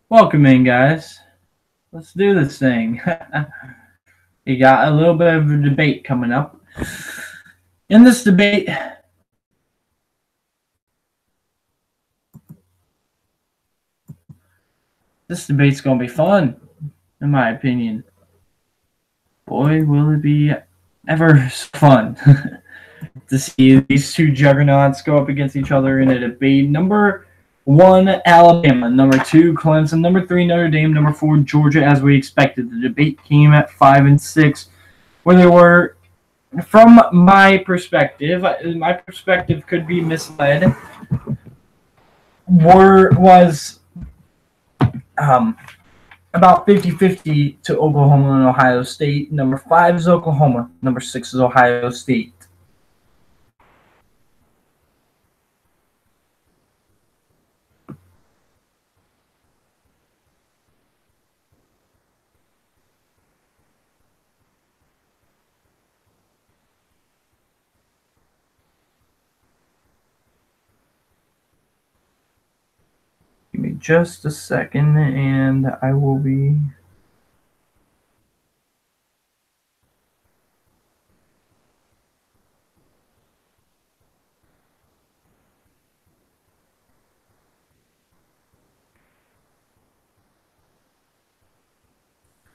Welcome in, guys. Let's do this thing. We got a little bit of a debate coming up. In this debate, this debate's going to be fun, in my opinion. Boy, will it be ever fun to see these two juggernauts go up against each other in a debate. Number 1, Alabama. Number 2, Clemson. Number 3, Notre Dame. Number 4, Georgia, as we expected. The debate came at 5 and 6, where there were, from my perspective could be misled, was about 50-50 to Oklahoma and Ohio State. Number 5 is Oklahoma. Number 6 is Ohio State. Give me just a second, and I will be...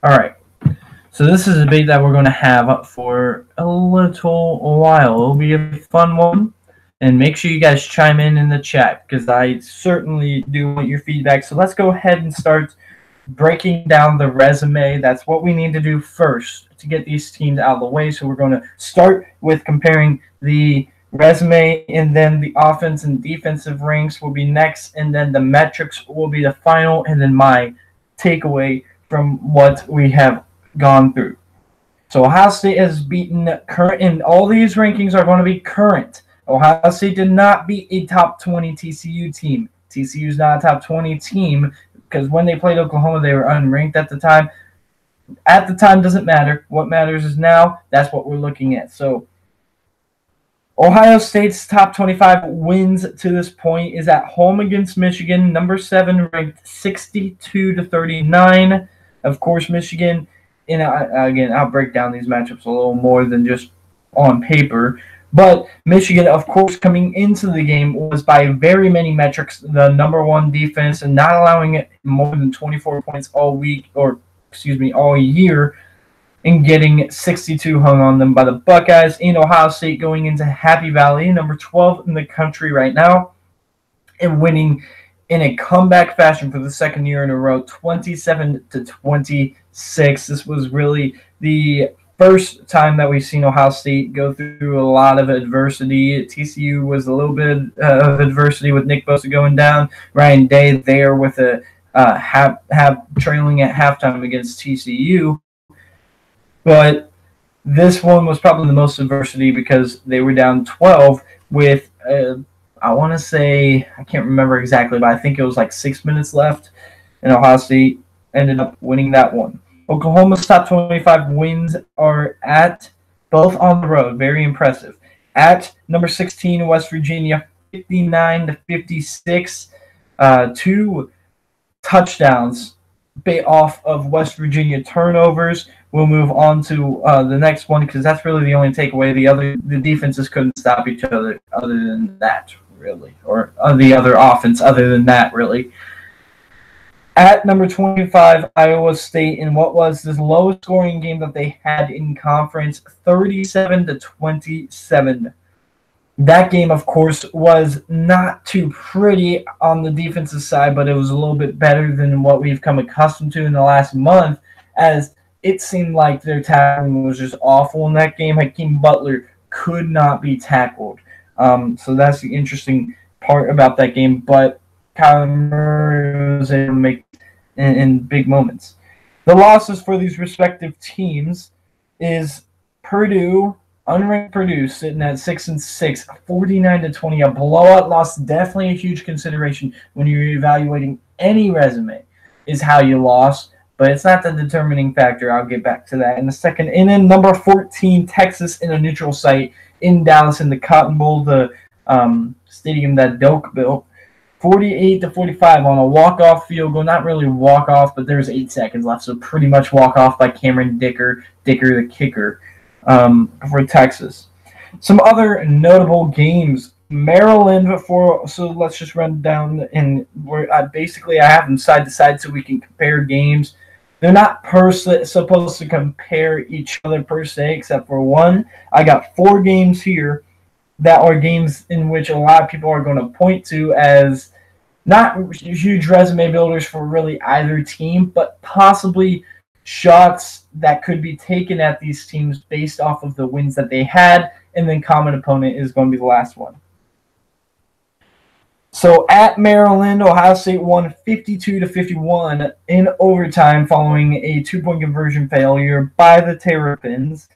All right. So this is a debate that we're going to have for a little while. It'll be a fun one. And make sure you guys chime in the chat, because I certainly do want your feedback. So let's go ahead and start breaking down the resume. That's what we need to do first to get these teams out of the way. So we're going to start with comparing the resume, and then the offense and defensive ranks will be next, and then the metrics will be the final, and then my takeaway from what we have gone through. So Ohio State has beaten current, and all these rankings are going to be current. Ohio State did not beat a top 20 TCU team. TCU is not a top 20 team because when they played Oklahoma, they were unranked at the time. At the time doesn't matter. What matters is now. That's what we're looking at. So Ohio State's top 25 wins to this point is at home against Michigan, number 7, ranked 62-39. Of course, Michigan, again, I'll break down these matchups a little more than just on paper. But Michigan, of course, coming into the game was by very many metrics the number 1 defense, and not allowing it more than 24 points all year, and getting 62 hung on them by the Buckeyes. In Ohio State going into Happy Valley, number 12 in the country right now, and winning in a comeback fashion for the second year in a row, 27-26. This was really the first time that we've seen Ohio State go through a lot of adversity. TCU was a little bit of adversity with Nick Bosa going down. Ryan Day there with a trailing at halftime against TCU. But this one was probably the most adversity because they were down 12 with, I want to say, I can't remember exactly, but I think it was like 6 minutes left. And Ohio State ended up winning that one. Oklahoma's top 25 wins are at both on the road. Very impressive. At number 16, West Virginia, 59-56. 2 touchdowns off of West Virginia turnovers. We'll move on to the next one because that's really the only takeaway. The defenses couldn't stop each other than that, really. Or the other offense other than that, really. At number 25, Iowa State, in what was the lowest scoring game that they had in conference, 37-27. That game, of course, was not too pretty on the defensive side, but it was a little bit better than what we've come accustomed to in the last month, as it seemed like their tackling was just awful in that game. Hakeem Butler could not be tackled. So that's the interesting part about that game, but Kyler Murray was able to make in big moments. The losses for these respective teams is Purdue, unranked Purdue, sitting at 6-6, 49-20. A blowout loss, definitely a huge consideration when you're evaluating any resume, is how you lost. But it's not the determining factor. I'll get back to that in a second. And then number 14, Texas, in a neutral site in Dallas in the Cotton Bowl, the stadium that Doak built. 48-45 on a walk-off field goal. Not really walk-off, but there's 8 seconds left, so pretty much walk-off by Cameron Dicker the kicker, for Texas. Some other notable games. Maryland so let's just run down, and I have them side to side so we can compare games. They're not supposed to compare each other per se, except for one. I got 4 games here that are games in which a lot of people are going to point to as not huge resume builders for really either team, but possibly shots that could be taken at these teams based off of the wins that they had, and then common opponent is going to be the last one. So at Maryland, Ohio State won 52-51 in overtime following a 2-point conversion failure by the Terrapins.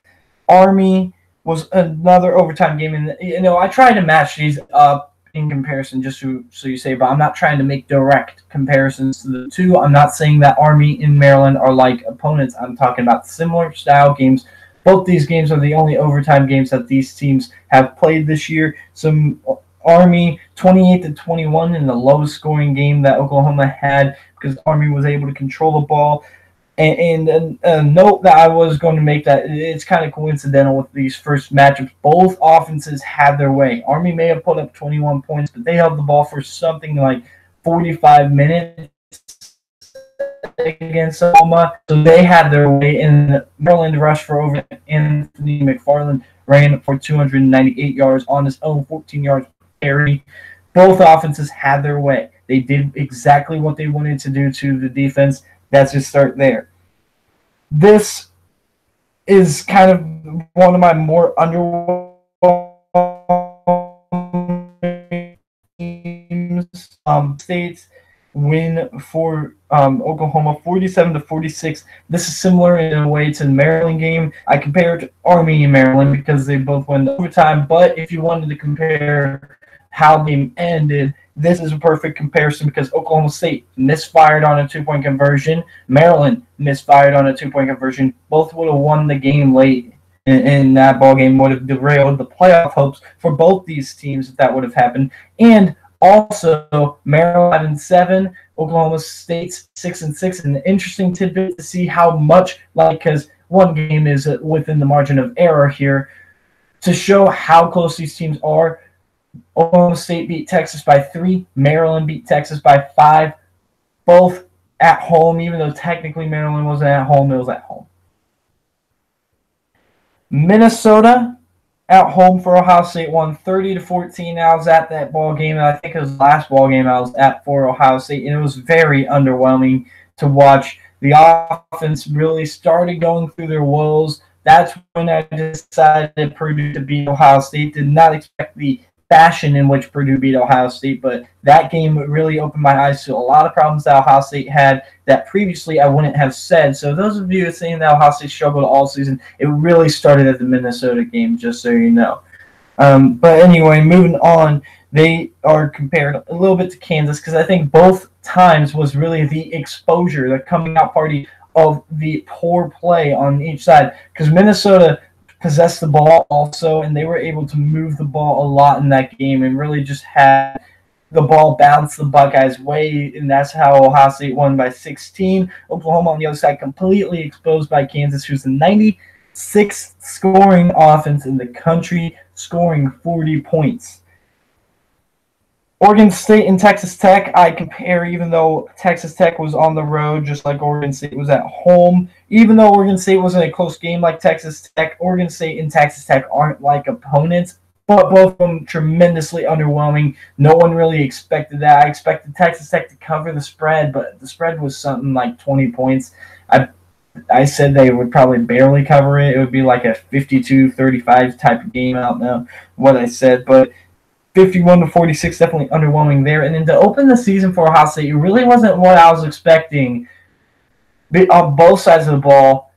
Army was another overtime game, and I try to match these up in comparison, just so you say, but I'm not trying to make direct comparisons to the two. I'm not saying that Army and Maryland are like opponents. I'm talking about similar style games. Both these games are the only overtime games that these teams have played this year. Some Army 28-21 in the lowest scoring game that Oklahoma had because Army was able to control the ball. And a note that I was going to make, that it's kind of coincidental with these first matchups. Both offenses had their way. Army may have put up 21 points, but they held the ball for something like 45 minutes against Oklahoma. So they had their way. And Maryland rushed for over. Anthony McFarland ran for 298 yards on his own 14 yards carry. Both offenses had their way. They did exactly what they wanted to do to the defense. That's just start there. This is kind of one of my more underwhelming teams. State's win for Oklahoma 47-46. This is similar in a way to the Maryland game. I compared Army and Maryland because they both went overtime, but if you wanted to compare how the game ended, this is a perfect comparison because Oklahoma State misfired on a 2-point conversion. Maryland misfired on a 2-point conversion. Both would have won the game late, and that ball game would have derailed the playoff hopes for both these teams if that would have happened. And also, Maryland 5-7, Oklahoma State's 6-6. An interesting tidbit to see how much, because one game is within the margin of error here, to show how close these teams are. Oklahoma State beat Texas by 3. Maryland beat Texas by 5. Both at home, even though technically Maryland wasn't at home, it was at home. Minnesota at home for Ohio State won 30-14. I was at that ball game, and I think it was the last ball game I was at for Ohio State, and it was very underwhelming to watch. The offense really started going through their woes. That's when I decided Purdue to beat Ohio State. Did not expect the fashion in which Purdue beat Ohio State, but that game really opened my eyes to a lot of problems that Ohio State had that previously I wouldn't have said. So those of you saying that Ohio State struggled all season, it really started at the Minnesota game, just so you know. But anyway, moving on, they are compared a little bit to Kansas because I think both times was really the exposure, the coming out party of the poor play on each side, because Minnesota possessed the ball also, and they were able to move the ball a lot in that game and really just had the ball bounce the Buckeyes' way, and that's how Ohio State won by 16. Oklahoma on the other side completely exposed by Kansas, who's the 96th scoring offense in the country, scoring 40 points. Oregon State and Texas Tech, I compare, even though Texas Tech was on the road, just like Oregon State was at home. Even though Oregon State wasn't a close game like Texas Tech, Oregon State and Texas Tech aren't like opponents, but both of them tremendously underwhelming. No one really expected that. I expected Texas Tech to cover the spread, but the spread was something like 20 points. I said they would probably barely cover it. It would be like a 52-35 type of game. I don't know what I said, but 51-46, definitely underwhelming there. And then to open the season for Ohio State, it really wasn't what I was expecting on both sides of the ball.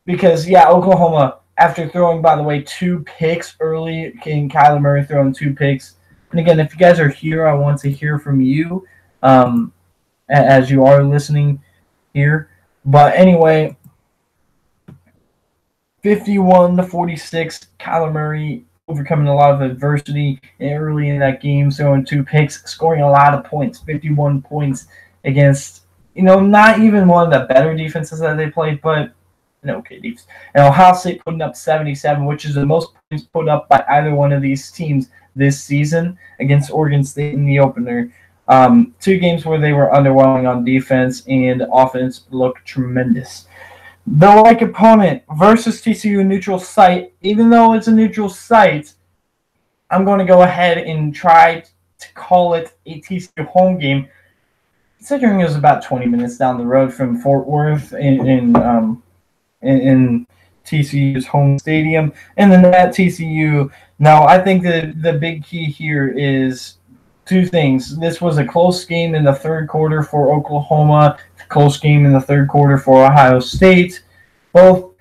Because, yeah, Oklahoma, after throwing, by the way, 2 picks early, King Kyler Murray throwing 2 picks. And again, if you guys are here, I want to hear from you as you are listening here. But anyway, 51-46, Kyler Murray overcoming a lot of adversity early in that game, throwing 2 picks, scoring a lot of points, 51 points against, not even one of the better defenses that they played, but okay defense. And Ohio State putting up 77, which is the most points put up by either one of these teams this season against Oregon State in the opener. 2 games where they were underwhelming on defense, and offense looked tremendous. The like opponent versus TCU neutral site. Even though it's a neutral site, I'm going to go ahead and try to call it a TCU home game, considering it was about 20 minutes down the road from Fort Worth in TCU's home stadium. And then at TCU, now I think that the big key here is 2 things. This was a close game in the third quarter for Oklahoma, close game in the third quarter for Ohio State. Both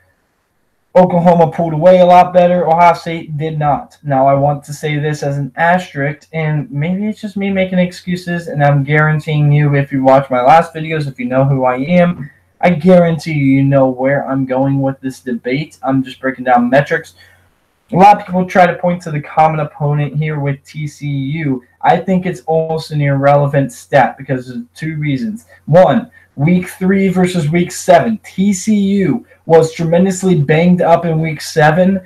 Oklahoma pulled away a lot better. Ohio State did not. Now, I want to say this as an asterisk, and maybe it's just me making excuses, and I'm guaranteeing you, if you watch my last videos, if you know who I am, I guarantee you know where I'm going with this debate. I'm just breaking down metrics. A lot of people try to point to the common opponent here with TCU. I think it's almost an irrelevant stat because of 2 reasons. 1, Week 3 versus Week 7. TCU was tremendously banged up in Week 7.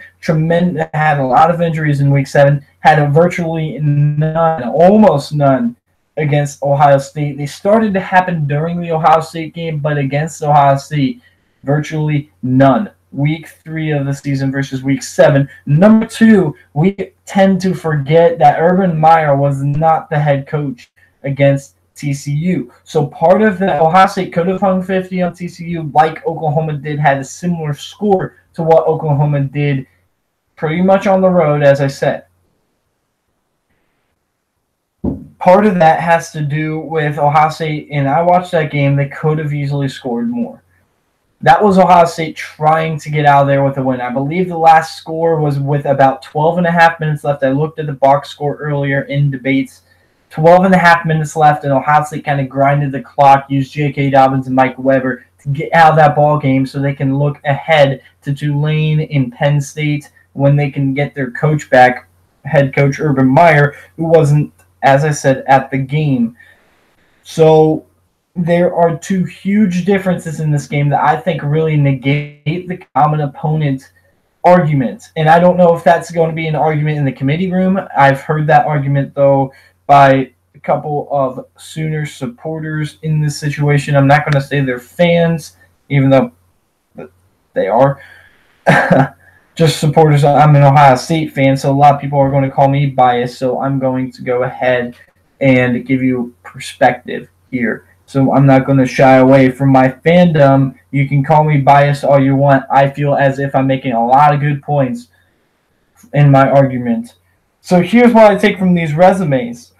Had a lot of injuries in Week 7. Had a virtually none, almost none, against Ohio State. They started to happen during the Ohio State game, but against Ohio State, virtually none. Week 3 of the season versus Week 7. Number 2, we tend to forget that Urban Meyer was not the head coach against TCU. So part of that, Ohio State could have hung 50 on TCU like Oklahoma did, had a similar score to what Oklahoma did pretty much on the road, as I said. Part of that has to do with Ohio State, and I watched that game, they could have easily scored more. That was Ohio State trying to get out of there with a win. I believe the last score was with about 12.5 minutes left. I looked at the box score earlier in debates. 12.5 minutes left, and Ohio State kind of grinded the clock, used J.K. Dobbins and Mike Weber to get out of that ball game so they can look ahead to Tulane in Penn State when they can get their coach back, head coach Urban Meyer, who wasn't, as I said, at the game. So there are 2 huge differences in this game that I think really negate the common opponent argument. And I don't know if that's going to be an argument in the committee room. I've heard that argument, though, by a couple of Sooner supporters in this situation. I'm not going to say they're fans, even though they are. Just supporters. I'm an Ohio State fan, so a lot of people are going to call me biased, so I'm going to go ahead and give you perspective here. So I'm not going to shy away from my fandom. You can call me biased all you want. I feel as if I'm making a lot of good points in my argument. So here's what I take from these resumes.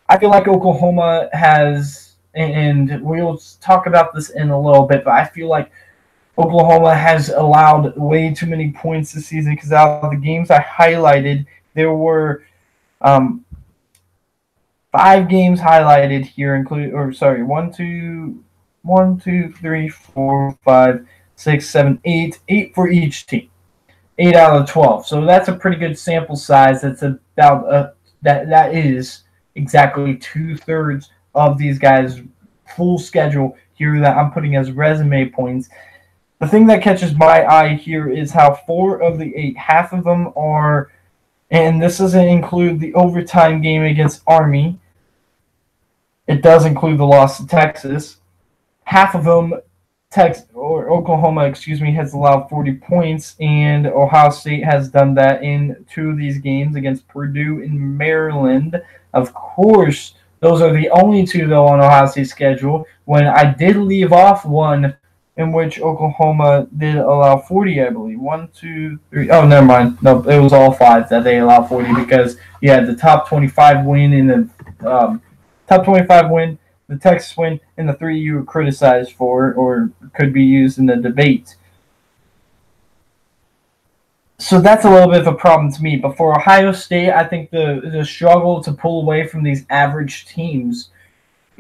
I feel like Oklahoma has, and we'll talk about this in a little bit, but I feel like Oklahoma has allowed way too many points this season because out of the games I highlighted, there were 5 games highlighted here, include, or sorry, 1, 2, 3, 4, 5, 6, 7, 8 for each team. 8 out of 12. So that's a pretty good sample size. That's about that is exactly 2/3 of these guys' full schedule here that I'm putting as resume points. The thing that catches my eye here is how 4 of the 8, half of them are, and this doesn't include the overtime game against Army. It does include the loss to Texas. Half of them, Oklahoma, has allowed 40 points, and Ohio State has done that in 2 of these games against Purdue and Maryland. Of course, those are the only 2, though, on Ohio State's schedule. When I did leave off one in which Oklahoma did allow 40, I believe. 1, 2, 3. Oh, never mind. No, it was all 5 that they allowed 40 because you had the top 25 win in the top 25 win, the Texas win, and the 3 you were criticized for or could be used in the debate. So that's a little bit of a problem to me. But for Ohio State, I think the struggle to pull away from these average teams,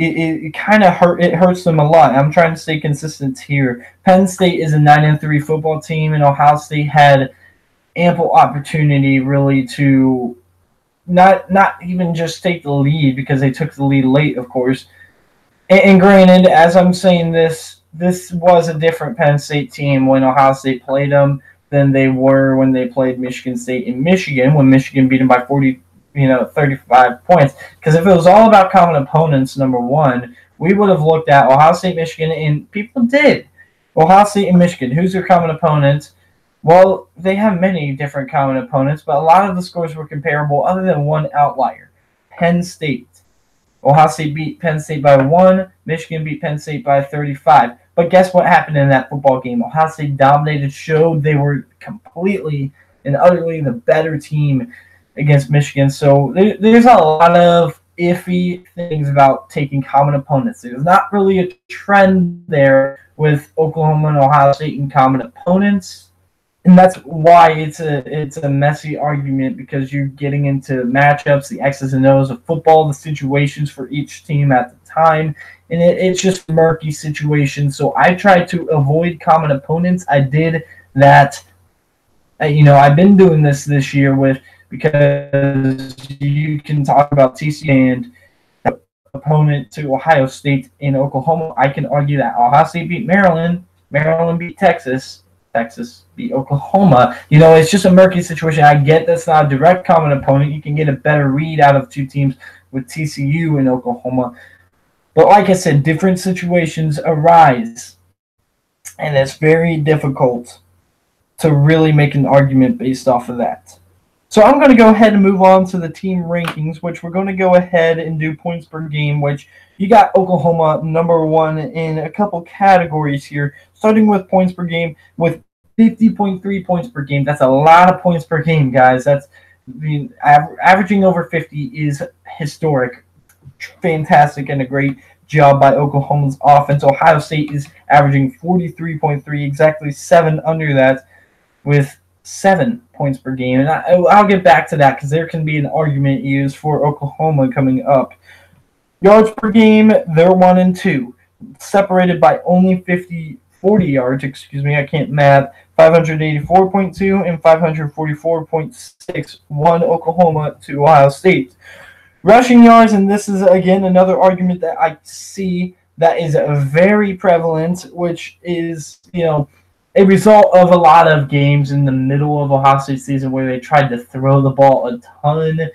it kind of hurts them a lot. I'm trying to stay consistent here. Penn State is a 9-3 football team, and Ohio State had ample opportunity really to not even just take the lead, because they took the lead late, of course. And granted, as I'm saying this was a different Penn State team when Ohio State played them than they were when they played Michigan State in Michigan, when Michigan beat them by 35 points. Because if it was all about common opponents, number one, we would have looked at Ohio State, Michigan, and people did. Ohio State and Michigan, who's their common opponents? Well, they have many different common opponents, but a lot of the scores were comparable other than one outlier, Penn State. Ohio State beat Penn State by 1. Michigan beat Penn State by 35. But guess what happened in that football game? Ohio State dominated, showed they were completely and utterly the better team against Michigan. So there's a lot of iffy things about taking common opponents. There's not really a trend there with Oklahoma and Ohio State in common opponents. And that's why it's a messy argument, because you're getting into matchups, the X's and O's of football, the situations for each team at the time, and it's just a murky situation. So I tried to avoid common opponents. I did that. I've been doing this year because you can talk about TCU and opponent to Ohio State in Oklahoma. I can argue that Ohio State beat Maryland, Maryland beat Texas beat Oklahoma. It's just a murky situation. I get that's not a direct common opponent. You can get a better read out of two teams with TCU and Oklahoma. But like I said, different situations arise, and it's very difficult to really make an argument based off of that. So I'm going to go ahead and move on to the team rankings, which we're going to go ahead and do points per game, which you got Oklahoma number 1 in a couple categories here, starting with points per game with 50.3 points per game. That's a lot of points per game, guys. Averaging over 50 is historic. Fantastic and a great job by Oklahoma's offense. Ohio State is averaging 43.3, exactly 7 under that, with 7 points per game. And I'll get back to that because there can be an argument used for Oklahoma coming up. Yards per game, they're 1 and 2, separated by only 40 yards. I can't math. 584.2 and 544.6. 1 Oklahoma to Ohio State. Rushing yards, and this is again another argument that I see that is very prevalent, which is a result of a lot of games in the middle of Ohio State season where they tried to throw the ball a ton,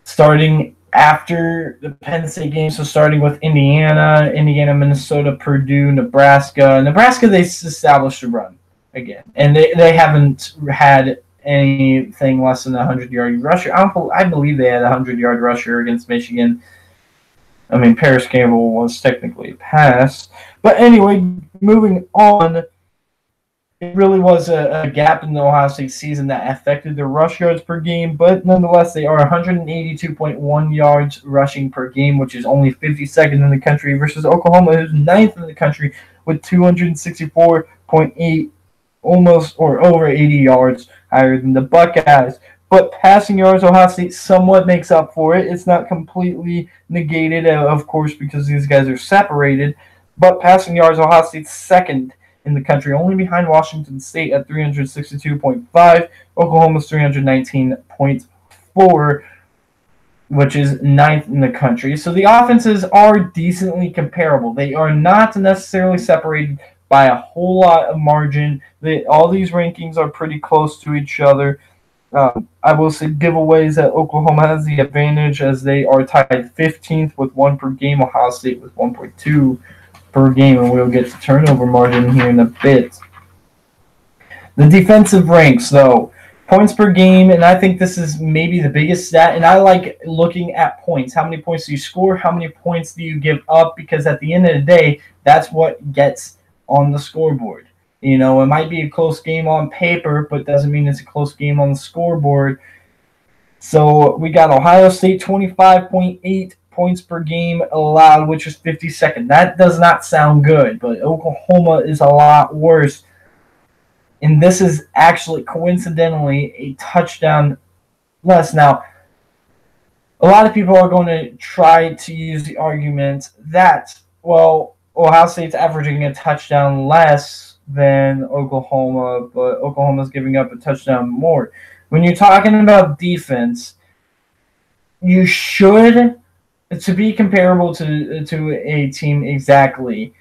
starting after the Penn State game. So starting with Indiana, Minnesota, Purdue, Nebraska. Nebraska, they established a run again, and they haven't had anything less than a 100-yard rusher. I believe they had a 100-yard rusher against Michigan. Paris Campbell was technically a pass. But anyway, moving on, it really was a gap in the Ohio State season that affected their rush yards per game, but nonetheless, they are 182.1 yards rushing per game, which is only 52nd in the country, versus Oklahoma, who's 9th in the country with 264.8, almost or over 80 yards higher than the Buckeyes. But passing yards, Ohio State somewhat makes up for it. It's not completely negated, of course, because these guys are separated. But passing yards, Ohio State's 2nd in the country, only behind Washington State at 362.5, Oklahoma's 319.4, which is 9th in the country. So the offenses are decently comparable. They are not necessarily separated by a whole lot of margin. All these rankings are pretty close to each other. I will say giveaways that Oklahoma has the advantage, as they are tied 15th with 1 per game. Ohio State with 1.2 per game, and we'll get to turnover margin here in a bit. The defensive ranks, though, points per game, and I think this is maybe the biggest stat, and I like looking at points. How many points do you score? How many points do you give up? Because at the end of the day, that's what gets on the scoreboard. It might be a close game on paper, but doesn't mean it's a close game on the scoreboard. So we got Ohio State 25.8 points per game allowed, which is 52nd. That does not sound good, but Oklahoma is a lot worse. And this is actually coincidentally a touchdown less. Now, a lot of people are going to try to use the argument that, well, Ohio State's averaging a touchdown less than Oklahoma, but Oklahoma's giving up a touchdown more. When you're talking about defense, you should, to be comparable to a team exactly,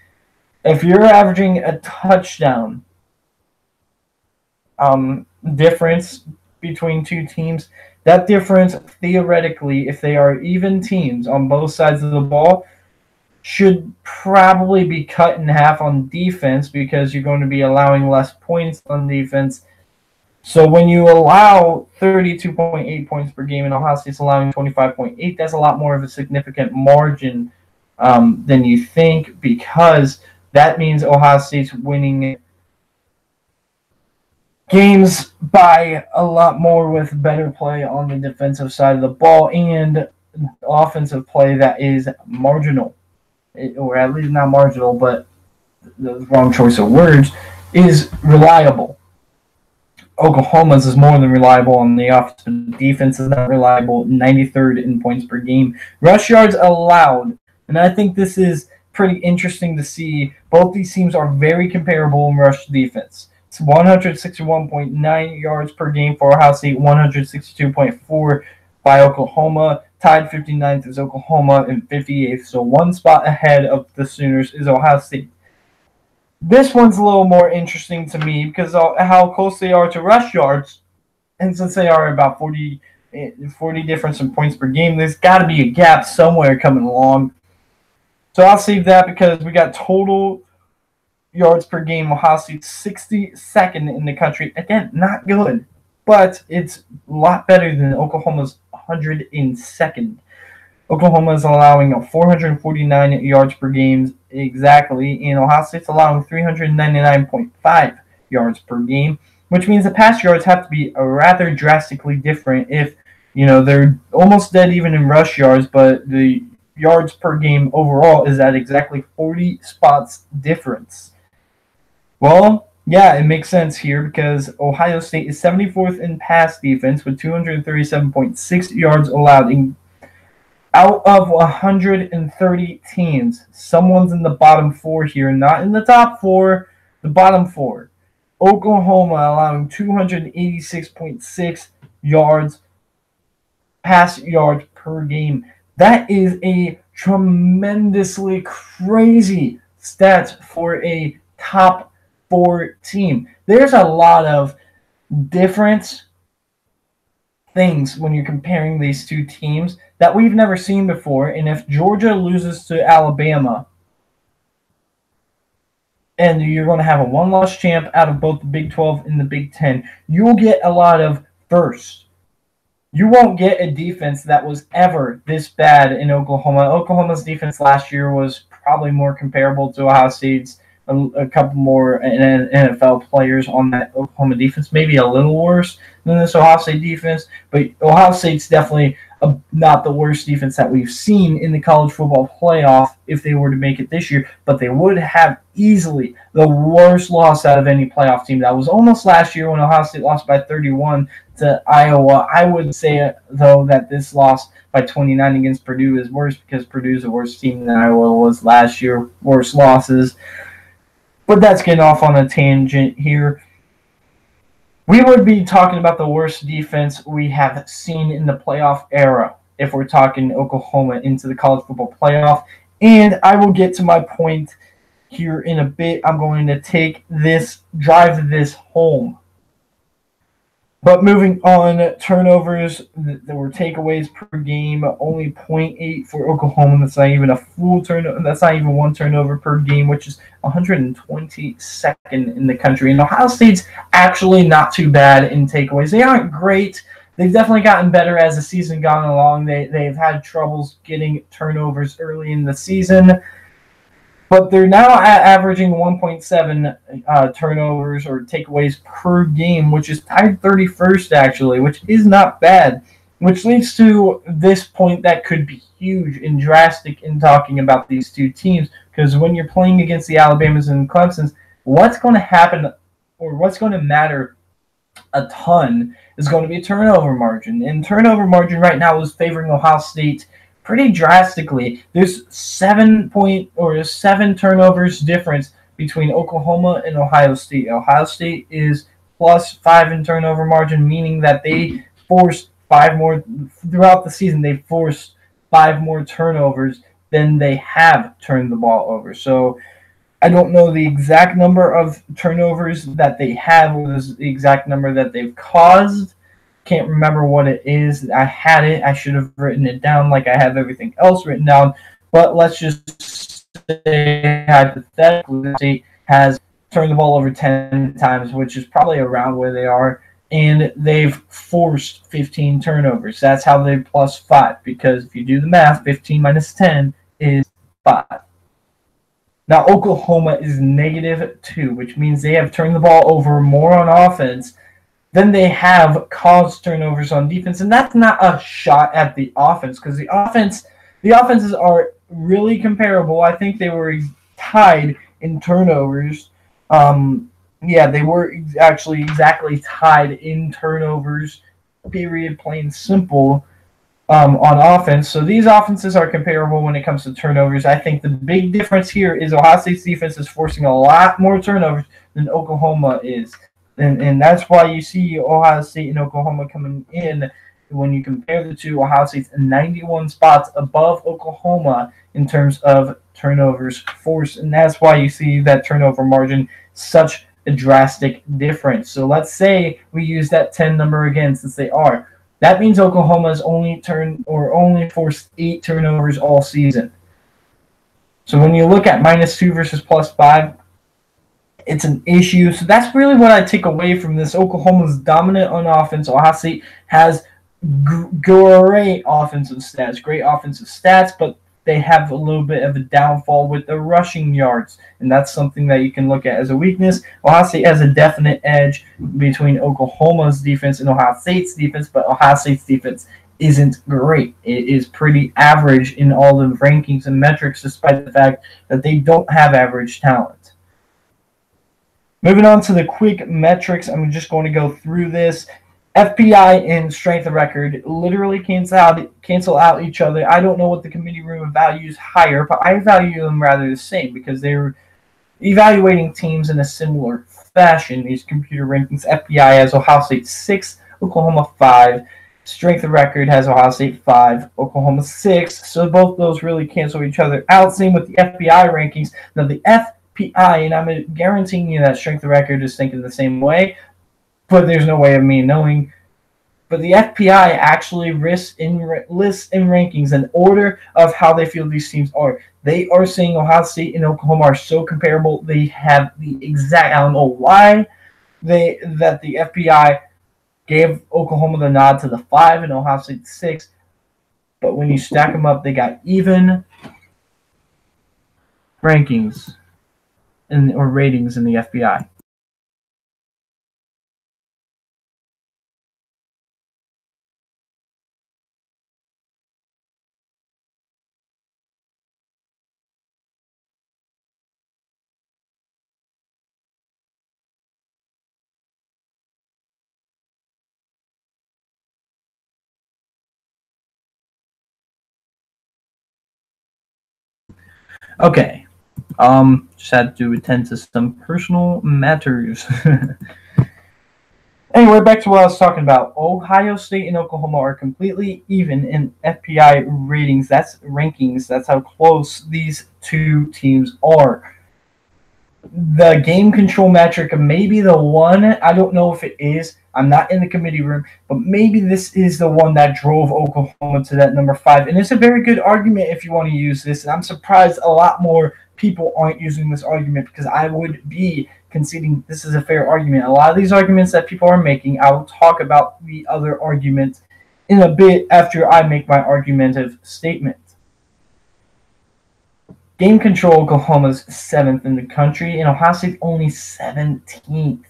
if you're averaging a touchdown difference between two teams, that difference theoretically, if they are even teams on both sides of the ball, should probably be cut in half on defense because you're going to be allowing less points on defense. So when you allow 32.8 points per game and Ohio State's allowing 25.8, that's a lot more of a significant margin than you think, because that means Ohio State's winning games by a lot more with better play on the defensive side of the ball and offensive play that is marginal, or at least not marginal, but the wrong choice of words, is reliable. Oklahoma's is more than reliable on the offense. Defense is not reliable, 93rd in points per game. Rush yards allowed, and I think this is pretty interesting to see. Both these teams are very comparable in rush defense. It's 161.9 yards per game for Ohio State, 162.4 by Oklahoma. Tied 59th is Oklahoma and 58th, so one spot ahead of the Sooners is Ohio State. This one's a little more interesting to me because of how close they are to rush yards, and since they are about 40 difference in points per game, there's got to be a gap somewhere coming along. So I'll save that because we got total yards per game. Ohio State 62nd in the country. Again, not good, but it's a lot better than Oklahoma's 102nd. Oklahoma is allowing 449 yards per game exactly, and Ohio State's allowing 399.5 yards per game, which means the pass yards have to be rather drastically different if, they're almost dead even in rush yards, but the yards per game overall is at exactly 40 spots difference. Well, yeah, it makes sense here because Ohio State is 74th in pass defense with 237.6 yards allowed out of 130 teams. Someone's in the bottom four here, not in the top four, the bottom four. Oklahoma allowing 286.6 yards, pass yards per game. That is a tremendously crazy stat for a top four team. There's a lot of different things when you're comparing these two teams that we've never seen before. And if Georgia loses to Alabama, and you're going to have a one-loss champ out of both the Big 12 and the Big 10, you'll get a lot of firsts. You won't get a defense that was ever this bad in Oklahoma. Oklahoma's defense last year was probably more comparable to Ohio State's. A couple more NFL players on that Oklahoma defense, maybe a little worse than this Ohio State defense, but Ohio State's definitely not the worst defense that we've seen in the college football playoff if they were to make it this year, but they would have easily the worst loss out of any playoff team. That was almost last year when Ohio State lost by 31 to Iowa. I would say, though, that this loss by 29 against Purdue is worse because Purdue's a worse team than Iowa was last year, worse losses. But that's getting off on a tangent here. We would be talking about the worst defense we have seen in the playoff era if we're talking Oklahoma into the college football playoff. And I will get to my point here in a bit. I'm going to drive this home. But moving on, turnovers, there were takeaways per game, only 0.8 for Oklahoma. That's not even a full turnover. That's not even one turnover per game, which is 122nd in the country. And Ohio State's actually not too bad in takeaways. They aren't great. They've definitely gotten better as the season gone along. They've had troubles getting turnovers early in the season. But they're now averaging 1.7 turnovers or takeaways per game, which is tied 31st, actually, which is not bad, which leads to this point that could be huge and drastic in talking about these two teams, because when you're playing against the Alabamas and Clemsons, what's going to happen or what's going to matter a ton is going to be turnover margin. And turnover margin right now is favoring Ohio State pretty drastically. There's 7 turnovers difference between Oklahoma and Ohio State. Ohio State is +5 in turnover margin, meaning that they forced 5 more throughout the season. They forced 5 more turnovers than they have turned the ball over. So I don't know the exact number of turnovers that they have or the exact number that they've caused. Can't remember what it is. I had it. I should have written it down like I have everything else written down. But let's just say hypothetically, State has turned the ball over 10 times, which is probably around where they are, and they've forced 15 turnovers. That's how they +5, because if you do the math, 15 minus 10 is 5. Now, Oklahoma is -2, which means they have turned the ball over more on offense than they have caused turnovers on defense. And that's not a shot at the offense, because the offenses are really comparable. I think they were tied in turnovers. They were actually exactly tied in turnovers, period, plain simple. On offense. So these offenses are comparable when it comes to turnovers. I think the big difference here is Ohio State's defense is forcing a lot more turnovers than Oklahoma is. And that's why you see Ohio State and Oklahoma coming in. When you compare the two, Ohio State's 91 spots above Oklahoma in terms of turnovers forced. And that's why you see that turnover margin such a drastic difference. So let's say we use that 10 number again, since they are. That means Oklahoma has only forced 8 turnovers all season. So when you look at -2 versus +5, it's an issue. So that's really what I take away from this. Oklahoma's dominant on offense. Ohio State has great offensive stats, but they have a little bit of a downfall with the rushing yards, and that's something that you can look at as a weakness. Ohio State has a definite edge between Oklahoma's defense and Ohio State's defense, but Ohio State's defense isn't great. It is pretty average in all the rankings and metrics, despite the fact that they don't have average talent. Moving on to the quick metrics, I'm just going to go through this. FPI and strength of record literally cancel out each other. I don't know what the committee room values higher, but I value them rather the same, because they're evaluating teams in a similar fashion. These computer rankings, FPI has Ohio State 6, Oklahoma 5. Strength of record has Ohio State 5, Oklahoma 6. So both those really cancel each other out. Same with the FPI rankings. Now the FPI, and I'm guaranteeing you that strength of record is thinking the same way, but there's no way of me knowing. But the FPI actually lists in rankings an order of how they feel these teams are. They are saying Ohio State and Oklahoma are so comparable. They have the exact, I don't know why that the FPI gave Oklahoma the nod to the 5 and Ohio State 6. But when you stack them up, they got even rankings or ratings in the FPI. Okay. Just had to attend to some personal matters. Anyway, back to what I was talking about. Ohio State and Oklahoma are completely even in FPI ratings. That's rankings. That's how close these two teams are. The game control metric may be the one. I don't know if it is. I'm not in the committee room, but maybe this is the one that drove Oklahoma to that number 5. And it's a very good argument if you want to use this. And I'm surprised a lot more people aren't using this argument, because I would be conceding this is a fair argument. A lot of these arguments that people are making, I will talk about the other arguments in a bit after I make my argumentative statement. Game control, Oklahoma's 7th in the country, and Ohio State only 17th.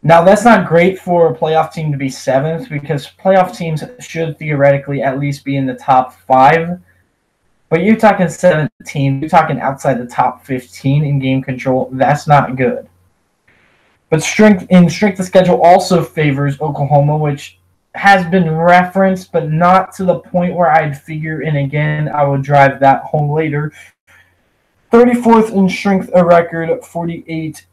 Now, that's not great for a playoff team to be 7th, because playoff teams should theoretically at least be in the top 5. But you're talking 17, you're talking outside the top 15 in game control. That's not good. But strength of schedule also favors Oklahoma, which has been referenced, but not to the point where I'd figure, and again, I will drive that home later. 34th in strength of record, 48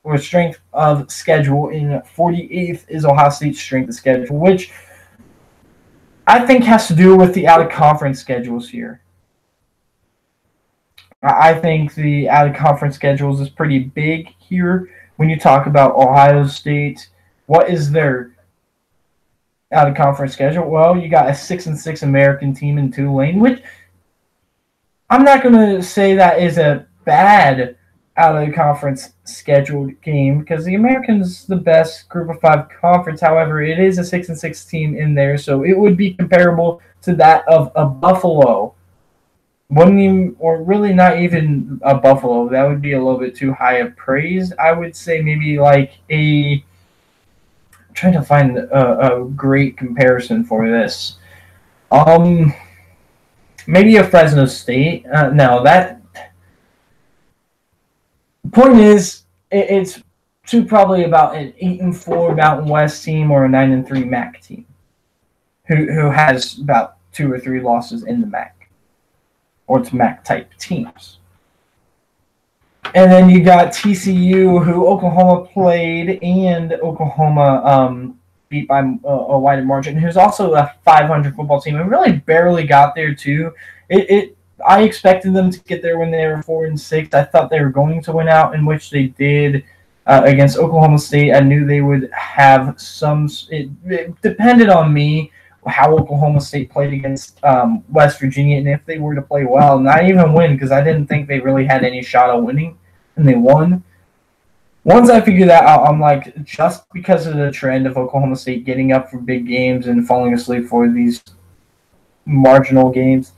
or strength of schedule, and 48th is Ohio State's strength of schedule, which I think has to do with the out-of-conference schedules here. I think the out-of-conference schedules is pretty big here when you talk about Ohio State. What is their out-of-conference schedule? Well, you got a 6-6 American team in Tulane, which I'm not going to say that is a bad out-of-conference scheduled game because the American's the best Group of 5 conference. However, it is a 6-6 team in there, so it would be comparable to that of a Buffalo. Wouldn't even, or really not even a Buffalo. That would be a little bit too high of praise. I would say maybe like I'm trying to find a great comparison for this. Maybe a Fresno State. No, that point is it's to probably about an 8-4 Mountain West team or a 9-3 MAC team, who has about 2 or 3 losses in the MAC. Or to MAC type teams. And then you got TCU, who Oklahoma played, and Oklahoma beat by a wider margin, who's also a 500 football team and really barely got there too. I expected them to get there when they were 4-6. I thought they were going to win out, in which they did against Oklahoma State. I knew they would have some. It depended on me how Oklahoma State played against West Virginia, and if they were to play well, not even win, because I didn't think they really had any shot of winning, and they won. Once I figured that out, I'm like, just because of the trend of Oklahoma State getting up for big games and falling asleep for these marginal games,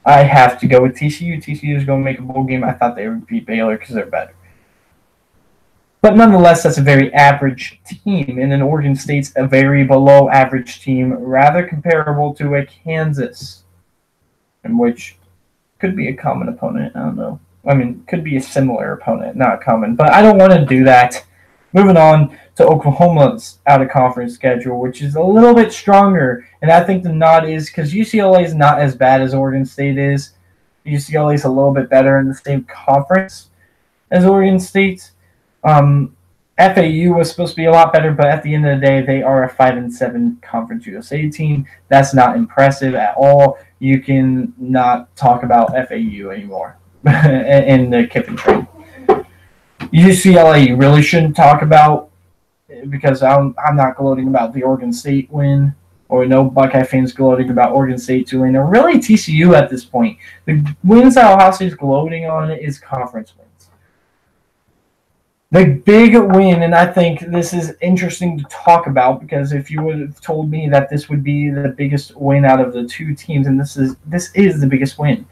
I have to go with TCU. TCU is going to make a bowl game. I thought they would beat Baylor because they're better. But nonetheless, that's a very average team, and then Oregon State's a very below average team, rather comparable to a Kansas, in which could be a common opponent. I don't know. I mean, could be a similar opponent, not common. But I don't want to do that. Moving on to Oklahoma's out-of-conference schedule, which is a little bit stronger, and I think the nod is because UCLA is not as bad as Oregon State is. UCLA is a little bit better in the same conference as Oregon State. FAU was supposed to be a lot better, but at the end of the day, they are a 5-7 Conference USA team. That's not impressive at all. You can not talk about FAU anymore in the Kiffin train. UCLA, you really shouldn't talk about, because I'm not gloating about the Oregon State win, or no Buckeye fans gloating about Oregon State, Tulane, or really TCU at this point. The wins that Ohio State's gloating on is conference wins. The big win, and I think this is interesting to talk about, because if you would have told me that this would be the biggest win out of the two teams, and this is the biggest win.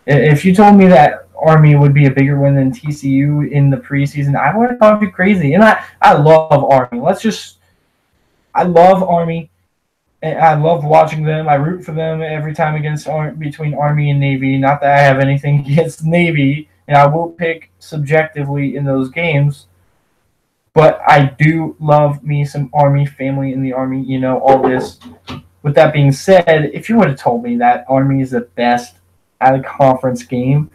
If you told me that Army would be a bigger win than TCU in the preseason, I would have thought you crazy. And I love Army. I love Army. And I love watching them. I root for them every time between Army and Navy. Not that I have anything against Navy, and I will pick subjectively in those games. But I do love me some Army, family in the Army, all this. With that being said, if you would have told me that Army is the best out-of-conference game,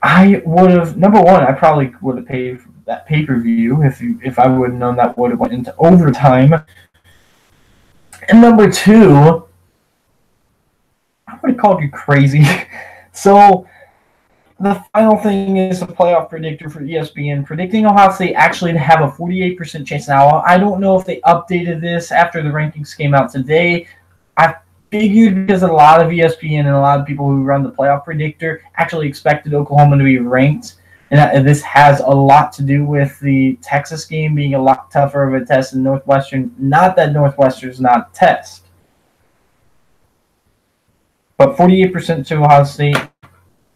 I would have, number one, I probably would have paid for that pay-per-view if I would have known that would have went into overtime. And number two, I would have called you crazy. So the final thing is a playoff predictor for ESPN, predicting Ohio State actually to have a 48% chance. Now, I don't know if they updated this after the rankings came out today. I figured because a lot of ESPN and a lot of people who run the playoff predictor actually expected Oklahoma to be ranked. And this has a lot to do with the Texas game being a lot tougher of a test than Northwestern. Not that Northwestern's not a test. But 48% to Ohio State,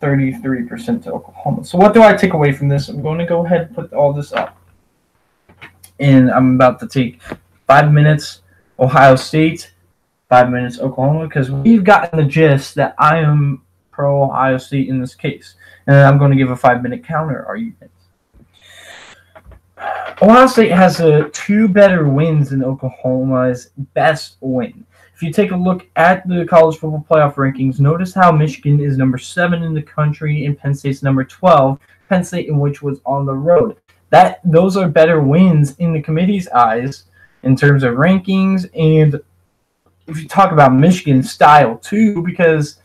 33% to Oklahoma. So what do I take away from this? I'm going to go ahead and put all this up. And I'm about to take 5 minutes Ohio State, 5 minutes Oklahoma, because we've gotten the gist that I am pro Ohio State in this case. And then I'm going to give a 5-minute counter argument. Ohio State has 2 better wins than Oklahoma's best win. if you take a look at the college football playoff rankings, notice how Michigan is number 7 in the country and Penn State's number 12. Penn State, in which was on the road. Those are better wins in the committee's eyes in terms of rankings, and if you talk about Michigan style too, because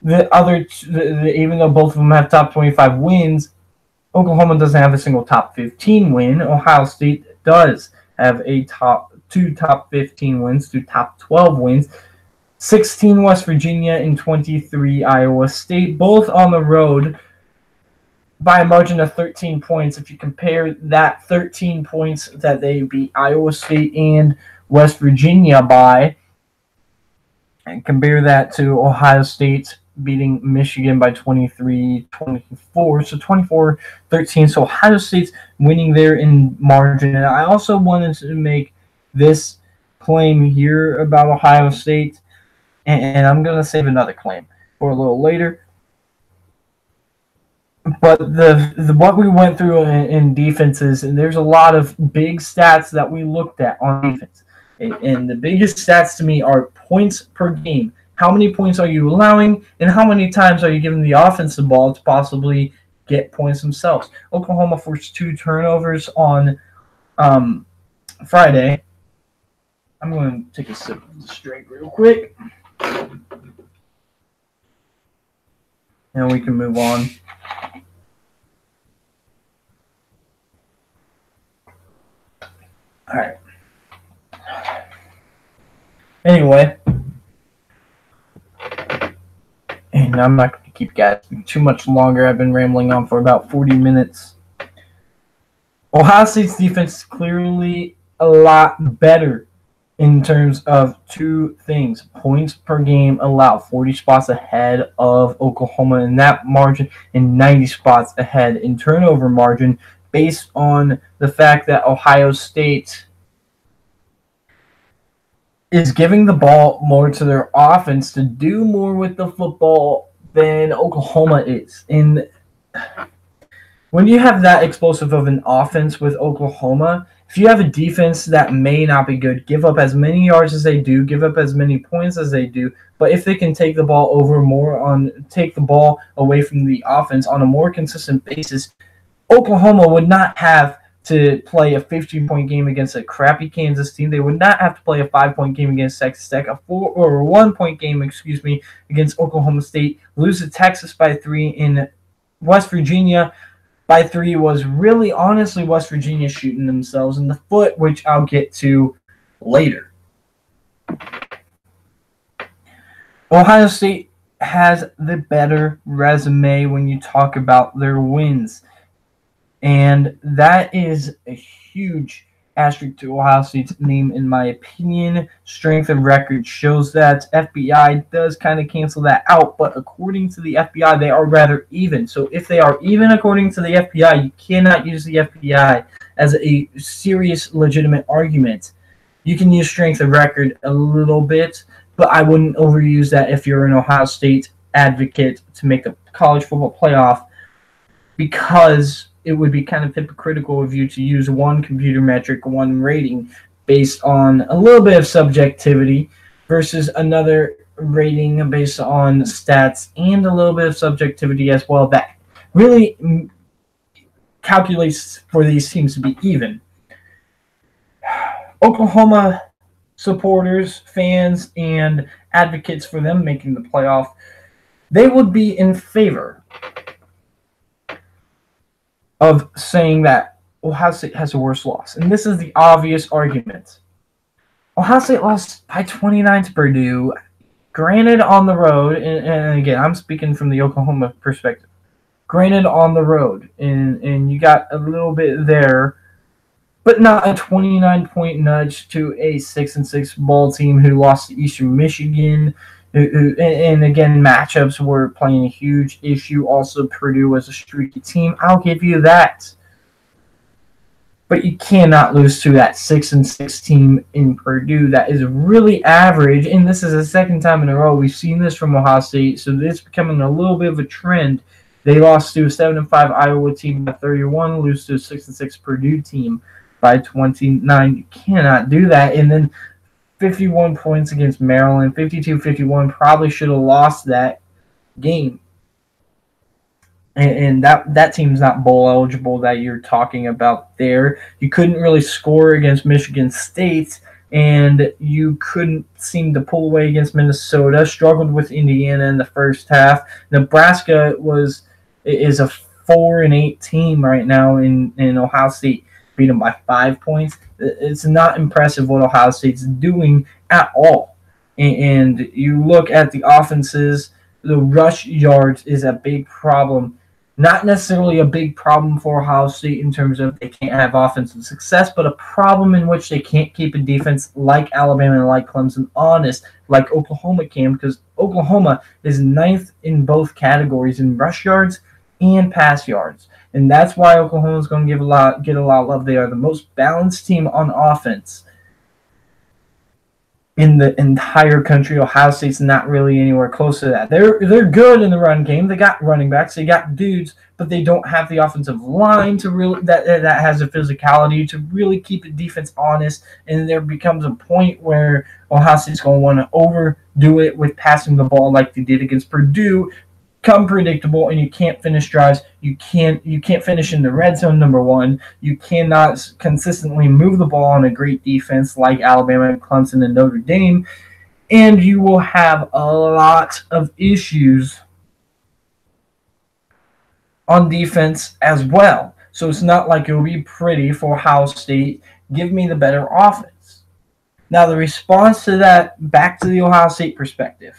even though both of them have top 25 wins, Oklahoma doesn't have a single top 15 win. Ohio State does have two top 15 wins, 2 top 12 wins, 16 West Virginia and 23 Iowa State, both on the road by a margin of 13 points. If you compare that 13 points that they beat Iowa State and West Virginia by, and compare that to Ohio State beating Michigan by 23-24, so 24-13. So Ohio State's winning there in margin. And I also wanted to make this claim here about Ohio State, and I'm going to save another claim for a little later. But what we went through in defenses, and there's a lot of big stats that we looked at on defense. And the biggest stats to me are points per game. How many points are you allowing, and how many times are you giving the offense the ball to possibly get points themselves? Oklahoma forced 2 turnovers on Friday. I'm going to take a sip of this drink real quick, and we can move on. All right. Anyway, and I'm not going to keep guys too much longer. I've been rambling on for about 40 minutes. Ohio State's defense is clearly a lot better in terms of 2 things. Points per game allowed, 40 spots ahead of Oklahoma in that margin, and 90 spots ahead in turnover margin, based on the fact that Ohio State is giving the ball more to their offense to do more with the football than Oklahoma is. And when you have that explosive of an offense with Oklahoma, if you have a defense that may not be good, give up as many yards as they do, give up as many points as they do, but if they can take the ball take the ball away from the offense on a more consistent basis, Oklahoma would not have to play a 15-point game against a crappy Kansas team. They would not have to play a 5-point game against Texas Tech, a 1-point game, against Oklahoma State, lose to Texas by 3 in West Virginia. By 3 was really, honestly, West Virginia shooting themselves in the foot, which I'll get to later. Ohio State has the better resume when you talk about their wins. And that is a huge asterisk to Ohio State's name, in my opinion. Strength of record shows that. FBI does kind of cancel that out, but according to the FBI, they are rather even. So if they are even according to the FBI, you cannot use the FBI as a serious, legitimate argument. You can use strength of record a little bit, but I wouldn't overuse that if you're an Ohio State advocate to make the college football playoff, because it would be kind of hypocritical of you to use one computer metric, one rating, based on a little bit of subjectivity versus another rating based on stats and a little bit of subjectivity as well, that really calculates for these teams to be even. Oklahoma supporters, fans, and advocates for them making the playoff, they would be in favor of saying that Ohio State has a worse loss. And this is the obvious argument. Ohio State lost by 29 to Purdue, granted on the road, and again, I'm speaking from the Oklahoma perspective. Granted on the road, and you got a little bit there, but not a 29-point nudge to a 6-6 ball team who lost to Eastern Michigan. And again, matchups were playing a huge issue. Also, Purdue was a streaky team. I'll give you that. But you cannot lose to that 6-6 team in Purdue that is really average. And this is the second time in a row we've seen this from Ohio State. So it's becoming a little bit of a trend. They lost to a 7-5 Iowa team by 31, lose to a 6-6 Purdue team by 29. You cannot do that. And then 51 points against Maryland, 52-51. Probably should have lost that game. And that team's not bowl eligible that you're talking about there. You couldn't really score against Michigan State, and you couldn't seem to pull away against Minnesota. Struggled with Indiana in the first half. Nebraska is a 4-8 team right now, in Ohio State beat them by 5 points. It's not impressive what Ohio State's doing at all. And you look at the offenses, the rush yards is a big problem. Not necessarily a big problem for Ohio State in terms of they can't have offensive success, but a problem in which they can't keep a defense like Alabama and like Clemson honest, like Oklahoma can, because Oklahoma is 9th in both categories in rush yards and pass yards. And that's why Oklahoma is going to get a lot of love. They are the most balanced team on offense in the entire country. Ohio State's not really anywhere close to that. They're good in the run game. They got running backs, they got dudes, but they don't have the offensive line to really that has the physicality to really keep the defense honest. And there becomes a point where Ohio State's going to want to overdo it with passing the ball like they did against Purdue. Come predictable, and you can't finish drives. You can't finish in the red zone, number one. You cannot consistently move the ball on a great defense like Alabama, Clemson, and Notre Dame, and you will have a lot of issues on defense as well. So it's not like it will be pretty for Ohio State. Give me the better offense. Now the response to that, back to the Ohio State perspective.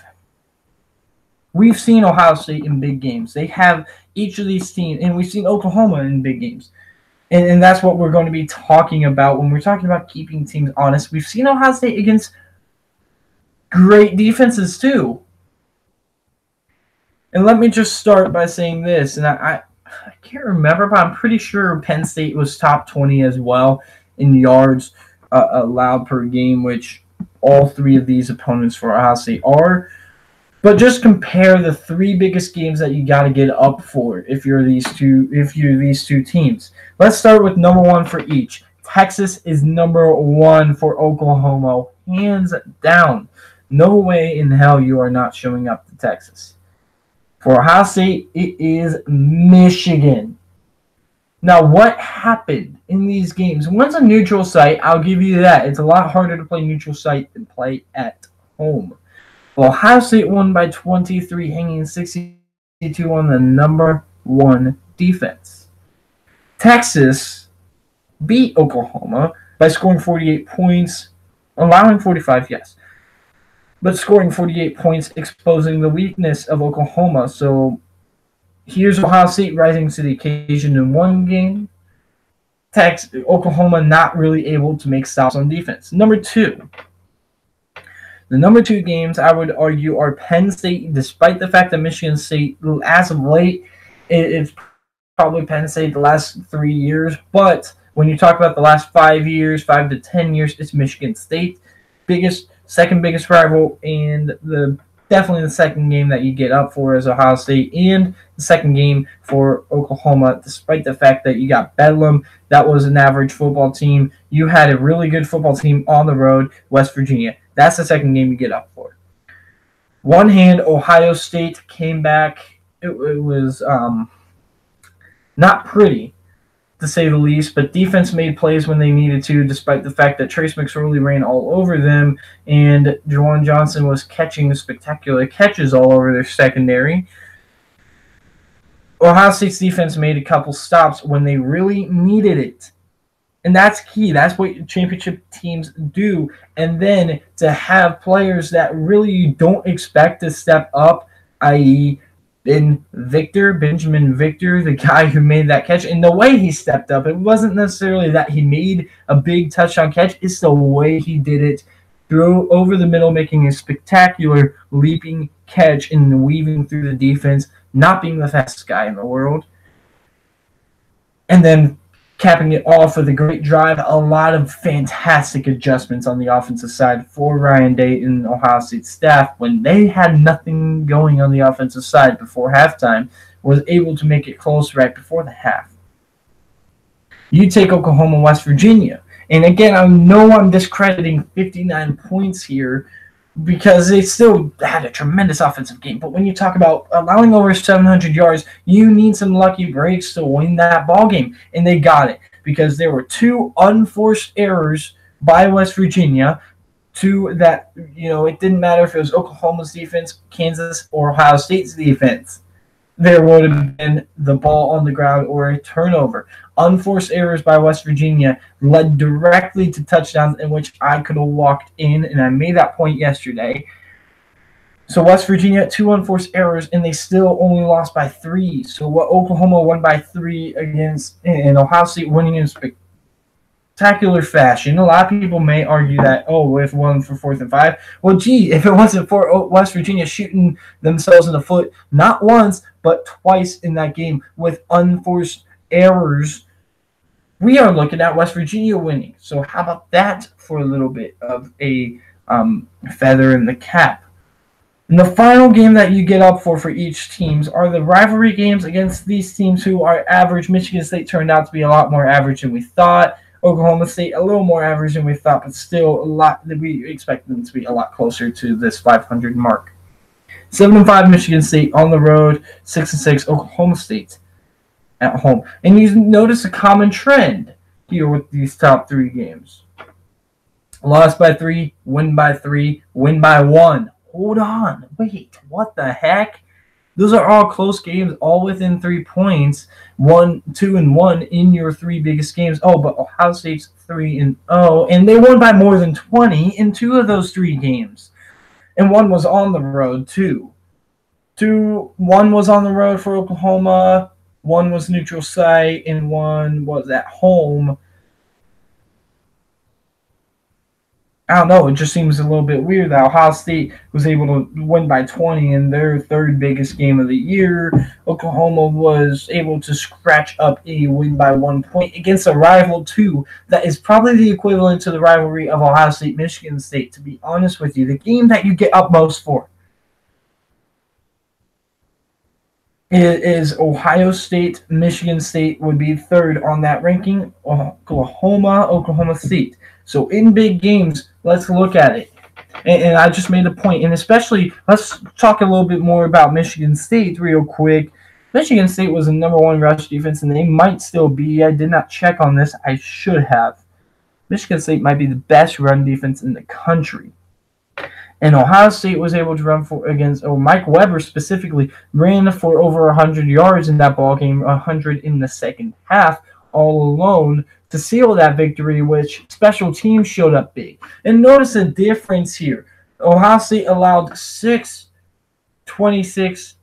We've seen Ohio State in big games. They have each of these teams, and we've seen Oklahoma in big games. And that's what we're going to be talking about when we're talking about keeping teams honest. We've seen Ohio State against great defenses too. And let me just start by saying this, and I can't remember, but I'm pretty sure Penn State was top 20 as well in yards allowed per game, which all three of these opponents for Ohio State are. But just compare the three biggest games that you got to get up for if you're these two teams. Let's start with number one for each. Texas is number one for Oklahoma, hands down. No way in hell you are not showing up to Texas. For Ohio State, it is Michigan. Now, what happened in these games? One's a neutral site, I'll give you that. It's a lot harder to play neutral site than play at home. Ohio State won by 23, hanging 62 on the number one defense. Texas beat Oklahoma by scoring 48 points, allowing 45, yes, but scoring 48 points, exposing the weakness of Oklahoma. So here's Ohio State rising to the occasion in one game. Oklahoma not really able to make stops on defense. Number two. The number two games, I would argue, are Penn State, despite the fact that Michigan State, as of late, it's probably Penn State the last 3 years. But when you talk about the last 5 years, 5 to 10 years, it's Michigan State. Second biggest rival, and definitely the second game that you get up for is Ohio State, and the second game for Oklahoma, despite the fact that you got Bedlam. That was an average football team. You had a really good football team on the road, West Virginia. That's the second game you get up for. One hand, Ohio State came back. It was not pretty, to say the least, but defense made plays when they needed to, despite the fact that Trace McSorley ran all over them, and Juwan Johnson was catching spectacular catches all over their secondary. Ohio State's defense made a couple stops when they really needed it. And that's key. That's what championship teams do. And then to have players that really you don't expect to step up, i.e. Benjamin Victor, the guy who made that catch, and the way he stepped up, it wasn't necessarily that he made a big touchdown catch, it's the way he did it, throw over the middle, making a spectacular leaping catch and weaving through the defense, not being the fastest guy in the world. And then capping it off with a great drive, a lot of fantastic adjustments on the offensive side for Ryan Day and Ohio State staff when they had nothing going on the offensive side before halftime, was able to make it close right before the half. You take Oklahoma, West Virginia, And again, I know I'm discrediting 59 points here because they still had a tremendous offensive game. But when you talk about allowing over 700 yards, you need some lucky breaks to win that ball game. And they got it because there were 2 unforced errors by West Virginia. 2 that, it didn't matter if it was Oklahoma's defense, Kansas, or Ohio State's defense. There would have been the ball on the ground or a turnover. Unforced errors by West Virginia led directly to touchdowns in which I could have walked in, and I made that point yesterday. So West Virginia, 2 unforced errors, and they still only lost by 3. So what Oklahoma won by 3 against, and Ohio State winning in spectacular fashion. A lot of people may argue that, if one for 4th and 5. Well, gee, if it wasn't for West Virginia shooting themselves in the foot, not once, but twice in that game with unforced errors, we are looking at West Virginia winning. So how about that for a little bit of a feather in the cap? And the final game that you get up for each teams are the rivalry games against these teams who are average. Michigan State turned out to be a lot more average than we thought. Oklahoma State a little more average than we thought, but still a lot that we expect them to be a lot closer to this 500 mark. 7-5 Michigan State on the road, 6-6 Oklahoma State at home. And you notice a common trend here with these top 3 games. Lost by 3, win by 3, win by 1. Hold on. Wait, what the heck? Those are all close games, all within 3 points. 1, 2, and 1 in your 3 biggest games. Oh, but Ohio State's 3-0, and they won by more than 20 in 2 of those 3 games. And 1 was on the road, too. 1 was on the road for Oklahoma, 1 was neutral site, and 1 was at home. I don't know, it just seems a little bit weird that Ohio State was able to win by 20 in their 3rd biggest game of the year. Oklahoma was able to scratch up a win by 1 point against a rival, too, that is probably the equivalent to the rivalry of Ohio State-Michigan State, to be honest with you. The game that you get up most for is Ohio State. Michigan State would be 3rd on that ranking. Oklahoma State. So in big games, let's look at it. And I just made a point. And especially, let's talk a little bit more about Michigan State real quick. Michigan State was the #1 rush defense, and they might still be. I did not check on this. I should have. Michigan State might be the best run defense in the country. And Ohio State was able to run against Mike Weber specifically ran for over 100 yards in that ball game, 100 in the second half, all alone to seal that victory, which special teams showed up big. And notice the difference here. Ohio State allowed 6, 26,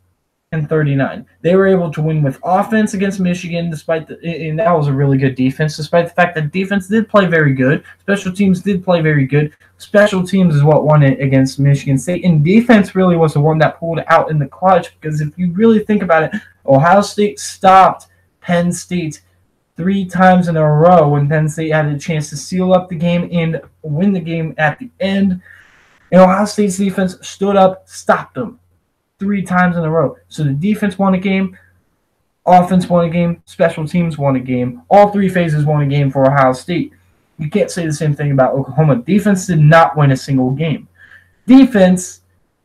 and 39. They were able to win with offense against Michigan, and that was a really good defense, despite the fact that defense did play very good. Special teams did play very good. Special teams is what won it against Michigan State, and defense really was the one that pulled it out in the clutch, because if you really think about it, Ohio State stopped Penn State 3 times in a row when Penn State had a chance to seal up the game and win the game at the end. And Ohio State's defense stood up, stopped them 3 times in a row. So the defense won a game, offense won a game, special teams won a game. All 3 phases won a game for Ohio State. You can't say the same thing about Oklahoma. Defense did not win a single game. Defense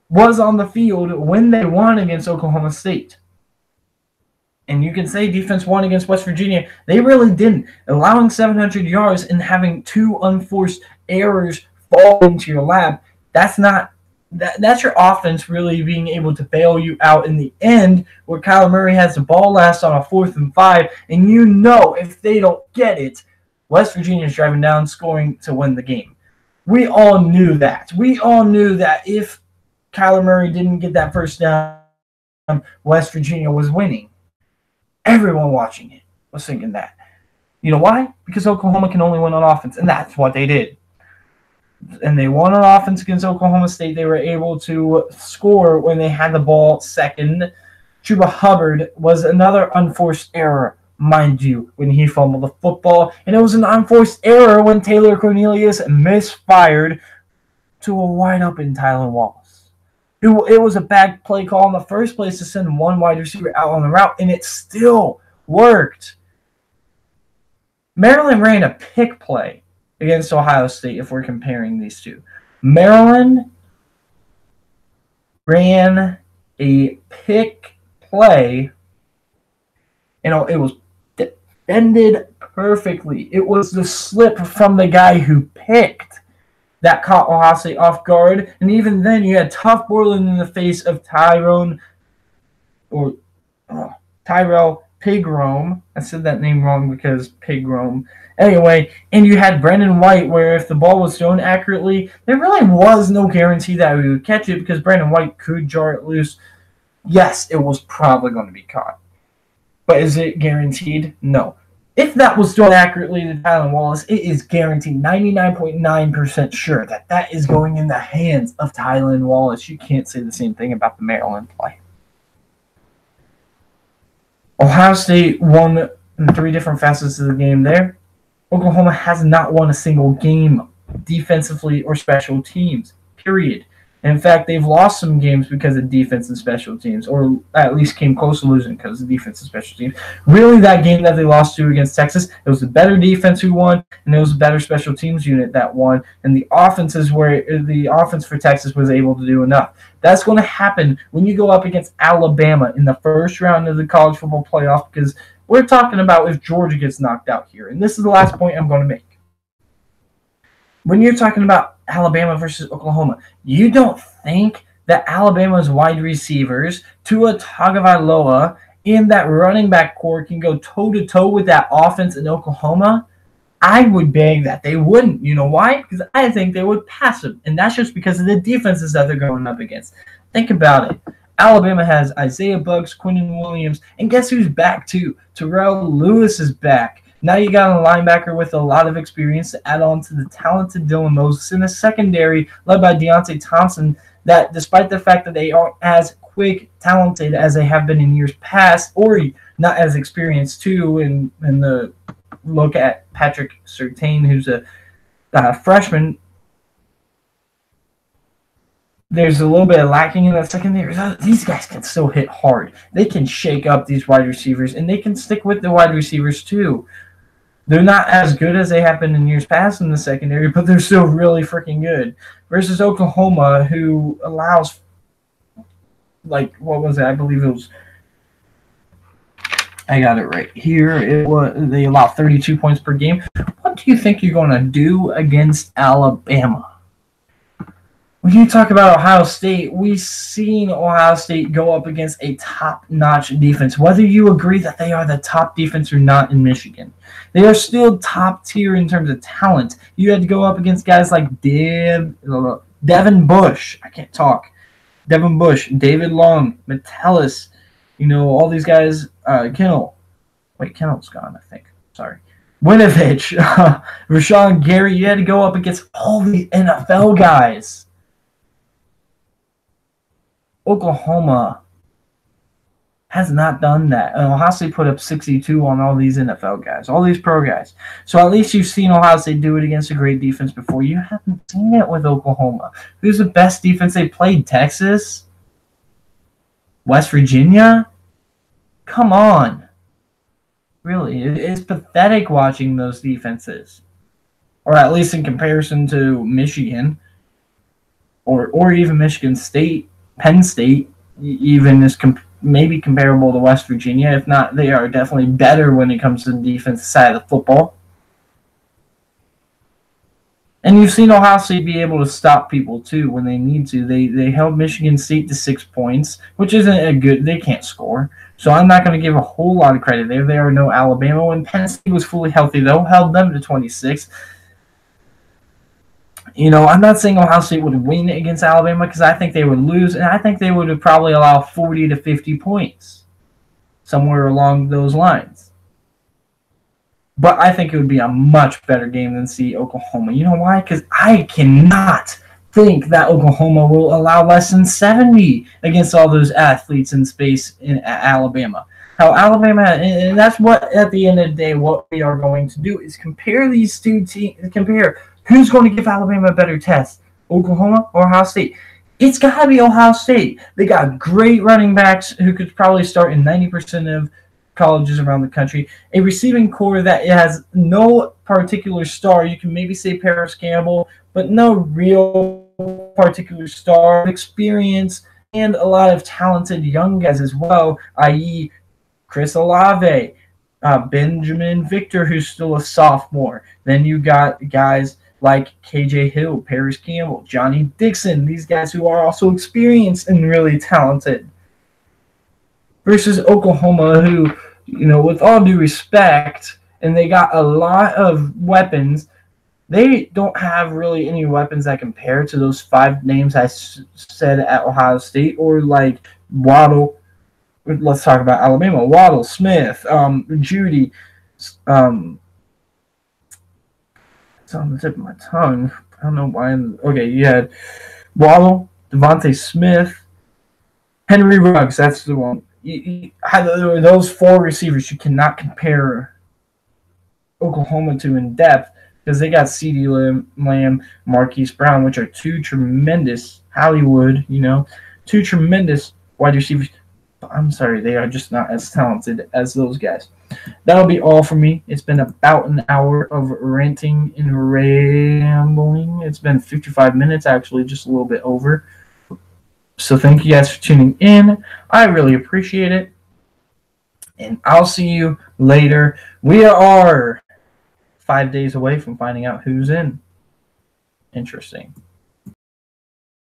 was on the field when they won against Oklahoma State. And you can say defense won against West Virginia. They really didn't. Allowing 700 yards and having 2 unforced errors fall into your lap, that's your offense really being able to bail you out in the end, where Kyler Murray has the ball last on a 4th and 5, and you know if they don't get it, West Virginia is driving down, scoring to win the game. We all knew that. We all knew that if Kyler Murray didn't get that first down, West Virginia was winning. Everyone watching it was thinking that. You know why? Because Oklahoma can only win on offense, and that's what they did. And they won on offense against Oklahoma State. They were able to score when they had the ball second. Chuba Hubbard was another unforced error, mind you, when he fumbled the football. And it was an unforced error when Taylor Cornelius misfired to a wide-open Tylan Wallace. It was a bad play call in the first place to send one wide receiver out on the route, and it still worked. Maryland ran a pick play against Ohio State if we're comparing these two. Maryland ran a pick play. It was ended perfectly. It was the slip from the guy who picked that caught Ohio State off guard. And even then, you had Tough Borland in the face of Tyrell Pigrome. I said that name wrong because Pigrome. Anyway, and you had Brandon White, where if the ball was thrown accurately, there really was no guarantee that we would catch it because Brandon White could jar it loose. Yes, it was probably going to be caught. But is it guaranteed? No. If that was thrown accurately to Tylan Wallace, it is guaranteed 99.9% sure that is going in the hands of Tylan Wallace. You can't say the same thing about the Maryland play. Ohio State won in 3 different facets of the game there. Oklahoma has not won a single game defensively or special teams, period. In fact, they've lost some games because of defense and special teams, or at least came close to losing because of defense and special teams. Really, that game that they lost to against Texas, it was the better defense who won, and it was a better special teams unit that won, and the offense for Texas was able to do enough. That's going to happen when you go up against Alabama in the first round of the college football playoff, because we're talking about if Georgia gets knocked out here, and this is the last point I'm going to make. When you're talking about Alabama versus Oklahoma, you don't think that Alabama's wide receivers, Tua Tagovailoa, in that running back core can go toe-to-toe with that offense in Oklahoma? I would beg that they wouldn't. You know why? Because I think they would pass them, and that's just because of the defenses that they're going up against. Think about it. Alabama has Isaiah Buggs, Quinnen Williams, and guess who's back too? Terrell Lewis is back. Now you got a linebacker with a lot of experience to add on to the talented Dylan Moses in a secondary led by Deontay Thompson that despite the fact that they aren't as quick, talented as they have been in years past, or not as experienced too, in the look at Patrick Surtain, who's a freshman, there's a little bit of lacking in that secondary. These guys can still hit hard. They can shake up these wide receivers, and they can stick with the wide receivers too. They're not as good as they have been in years past in the secondary, but they're still really freaking good. Versus Oklahoma, who allows, what was it? I believe it was, I got it right here. They allow 32 points per game. What do you think you're going to do against Alabama? When you talk about Ohio State, we've seen Ohio State go up against a top-notch defense. Whether you agree that they are the top defense or not in Michigan, they are still top tier in terms of talent. You had to go up against guys like Devin Bush. I can't talk. Devin Bush, David Long, Metellus, all these guys. Kennel. Wait, Kennel's gone, I think. Sorry. Winovich, Rashawn Gary. You had to go up against all the NFL guys. Oklahoma has not done that. And Ohio State put up 62 on all these NFL guys, all these pro guys. So at least you've seen Ohio State do it against a great defense before. You haven't seen it with Oklahoma. Who's the best defense they played? Texas? West Virginia? Come on. Really, it's pathetic watching those defenses. Or at least in comparison to Michigan. Or even Michigan State. Penn State even is maybe comparable to West Virginia. If not, they are definitely better when it comes to the defensive side of the football. And you've seen Ohio State be able to stop people, too, when they need to. They held Michigan State to 6 points, which isn't a good – they can't score. So I'm not going to give a whole lot of credit there. They are no Alabama. When Penn State was fully healthy, though, held them to 26. I'm not saying Ohio State would win against Alabama because I think they would lose, and I think they would probably allow 40 to 50 points, somewhere along those lines. But I think it would be a much better game than see Oklahoma. You know why? Because I cannot think that Oklahoma will allow less than 70 against all those athletes in space in Alabama. How Alabama, and that's what, at the end of the day, what we are going to do is compare these two teams, who's going to give Alabama a better test, Oklahoma or Ohio State? It's got to be Ohio State. They got great running backs who could probably start in 90% of colleges around the country. A receiving core that has no particular star. You can maybe say Paris Campbell, but no real particular star experience, and a lot of talented young guys as well, i.e. Chris Olave, Benjamin Victor, who's still a sophomore. Then you got guys like KJ Hill, Paris Campbell, Johnny Dixon, these guys who are also experienced and really talented. Versus Oklahoma, who, with all due respect, and they got a lot of weapons, they don't have really any weapons that compare to those 5 names I said at Ohio State, or like Waddle. Let's talk about Alabama. Waddle, Smith, Judy. It's on the tip of my tongue. I don't know why. Okay, you had Waddle, Devontae Smith, Henry Ruggs. That's the one. Those 4 receivers you cannot compare Oklahoma to in depth, because they got CeeDee Lamb, Marquise Brown, which are 2 tremendous Hollywood, 2 tremendous wide receivers. I'm sorry, they are just not as talented as those guys. That'll be all for me. It's been about an hour of ranting and rambling. It's been 55 minutes, actually, just a little bit over. So thank you guys for tuning in. I really appreciate it. And I'll see you later. We are 5 days away from finding out who's in. Interesting.